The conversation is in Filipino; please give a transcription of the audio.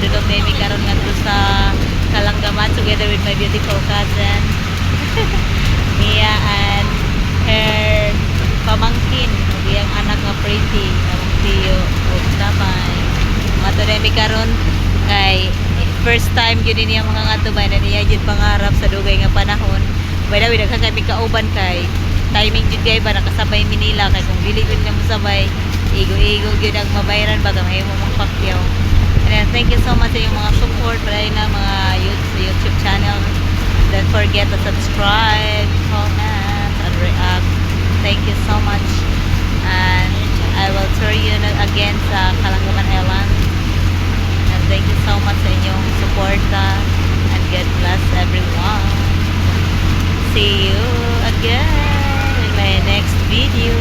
Nagdudog na imi karon nga to sa Kalanggaman together with my beautiful cousin Mia and her pamangkin ug iyang anak nga pretty among tiyo ug tamay. Mato na imi karon kay first time gyud niya mga ngatubay na niya gyud pangarap sa dugay nga panahon. By the way, daghan kami kauban kay timing jud kay ba nakasabay Manila kay kung dili gyud na mo sabay igo-igo gyud ang mabayaran baga mahimo mong pakyaw. And then thank you so much sa inyong mga support para na mga YouTube channel. Don't forget to subscribe, comment, and react. Thank you so much. And I will tour you again sa Kalanggaman Island. And thank you so much sa inyong suporta. And God bless everyone. See you again in my next video.